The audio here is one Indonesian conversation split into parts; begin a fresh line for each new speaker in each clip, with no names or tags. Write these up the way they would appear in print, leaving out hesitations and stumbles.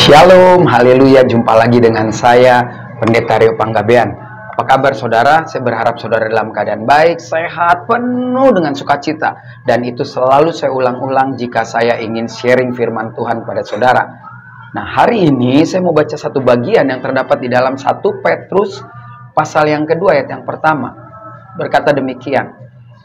Shalom, haleluya, jumpa lagi dengan saya, Pendeta Rio Panggabean. Apa kabar saudara? Saya berharap saudara dalam keadaan baik, sehat, penuh dengan sukacita. Dan itu selalu saya ulang-ulang jika saya ingin sharing firman Tuhan pada saudara. Nah, hari ini saya mau baca satu bagian yang terdapat di dalam 1 Petrus pasal yang kedua ayat yang pertama. Berkata demikian,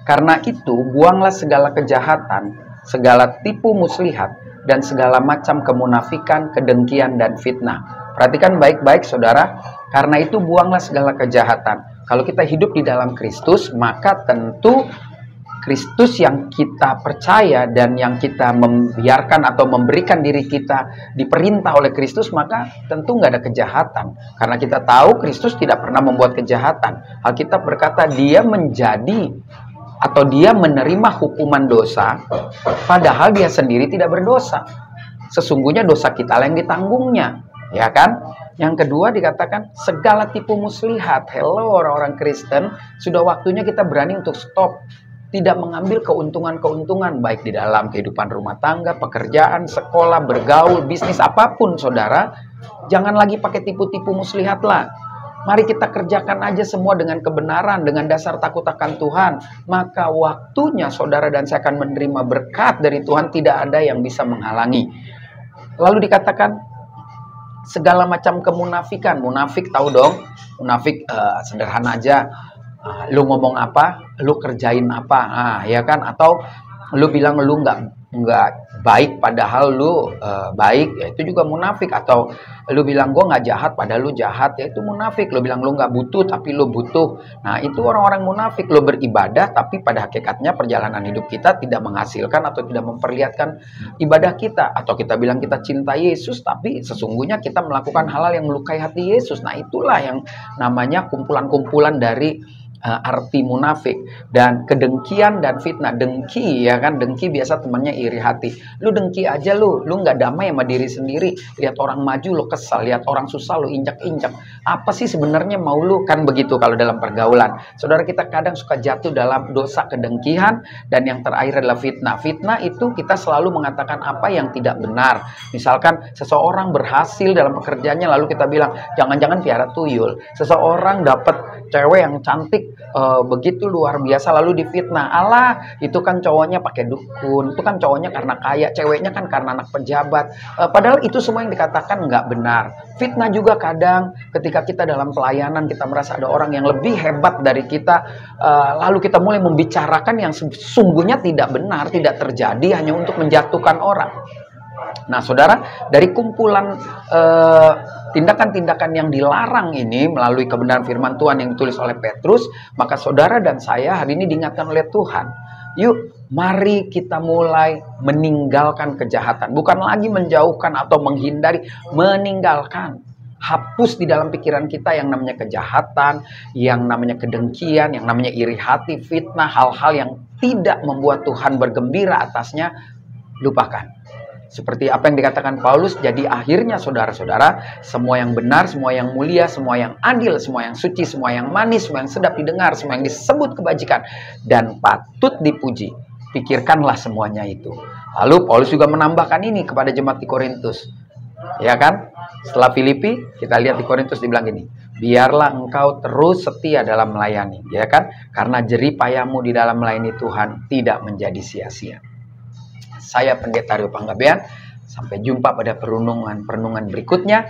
karena itu buanglah segala kejahatan, segala tipu muslihat, dan segala macam kemunafikan, kedengkian, dan fitnah. Perhatikan baik-baik saudara, karena itu buanglah segala kejahatan. Kalau kita hidup di dalam Kristus, maka tentu Kristus yang kita percaya dan yang kita membiarkan atau memberikan diri kita diperintah oleh Kristus, maka tentu nggak ada kejahatan. Karena kita tahu Kristus tidak pernah membuat kejahatan. Alkitab berkata dia menjadi atau dia menerima hukuman dosa, padahal dia sendiri tidak berdosa. Sesungguhnya dosa kita yang ditanggungnya, ya kan? Yang kedua dikatakan segala tipu muslihat. Hello orang-orang Kristen, sudah waktunya kita berani untuk stop. Tidak mengambil keuntungan-keuntungan baik di dalam kehidupan rumah tangga, pekerjaan, sekolah, bergaul, bisnis, apapun saudara. Jangan lagi pakai tipu-tipu muslihat lah. Mari kita kerjakan aja semua dengan kebenaran, dengan dasar takut akan Tuhan. Maka waktunya saudara dan saya akan menerima berkat dari Tuhan, tidak ada yang bisa menghalangi. Lalu dikatakan segala macam kemunafikan. Munafik tahu dong, munafik sederhana aja. Lu ngomong apa, lu kerjain apa, ya kan? Atau lu bilang lu nggak baik padahal lu baik, ya itu juga munafik. Atau lu bilang gue nggak jahat padahal lu jahat, ya itu munafik. Lu bilang lu nggak butuh tapi lu butuh, nah itu orang-orang munafik. Lu beribadah tapi pada hakikatnya perjalanan hidup kita tidak menghasilkan atau tidak memperlihatkan ibadah kita. Atau kita bilang kita cinta Yesus tapi sesungguhnya kita melakukan hal-hal yang melukai hati Yesus. Nah itulah yang namanya kumpulan-kumpulan dari arti munafik. Dan kedengkian dan fitnah. Dengki, ya kan, dengki biasa temannya iri hati. Lu dengki aja, lu nggak damai sama diri sendiri. Lihat orang maju lu kesal, lihat orang susah lu injak-injak. Apa sih sebenarnya mau lu? Kan begitu kalau dalam pergaulan. Saudara, kita kadang suka jatuh dalam dosa kedengkian. Dan yang terakhir adalah fitnah. Fitnah itu kita selalu mengatakan apa yang tidak benar. Misalkan seseorang berhasil dalam pekerjaannya, lalu kita bilang jangan-jangan piara tuyul. Seseorang dapat cewek yang cantik begitu luar biasa, lalu difitnah. Alah, itu kan cowoknya pakai dukun, itu kan cowoknya karena kaya, ceweknya kan karena anak pejabat. Padahal itu semua yang dikatakan nggak benar. Fitnah juga kadang ketika kita dalam pelayanan, kita merasa ada orang yang lebih hebat dari kita, lalu kita mulai membicarakan yang sesungguhnya tidak benar, tidak terjadi, hanya untuk menjatuhkan orang. Nah saudara, dari kumpulan tindakan-tindakan yang dilarang ini melalui kebenaran firman Tuhan yang ditulis oleh Petrus, maka saudara dan saya hari ini diingatkan oleh Tuhan. Yuk, mari kita mulai meninggalkan kejahatan. Bukan lagi menjauhkan atau menghindari, meninggalkan. Hapus di dalam pikiran kita yang namanya kejahatan, yang namanya kedengkian, yang namanya iri hati, fitnah, hal-hal yang tidak membuat Tuhan bergembira atasnya, lupakan. Seperti apa yang dikatakan Paulus, jadi akhirnya saudara-saudara, semua yang benar, semua yang mulia, semua yang adil, semua yang suci, semua yang manis, semua yang sedap didengar, semua yang disebut kebajikan dan patut dipuji, pikirkanlah semuanya itu. Lalu Paulus juga menambahkan ini kepada jemaat di Korintus, ya kan? Setelah Filipi, kita lihat di Korintus dibilang gini, biarlah engkau terus setia dalam melayani, ya kan? Karena jerih payahmu di dalam melayani Tuhan tidak menjadi sia-sia. Saya Pendeta Rio Panggabean. Sampai jumpa pada perenungan berikutnya.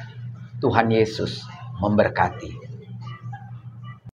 Tuhan Yesus memberkati.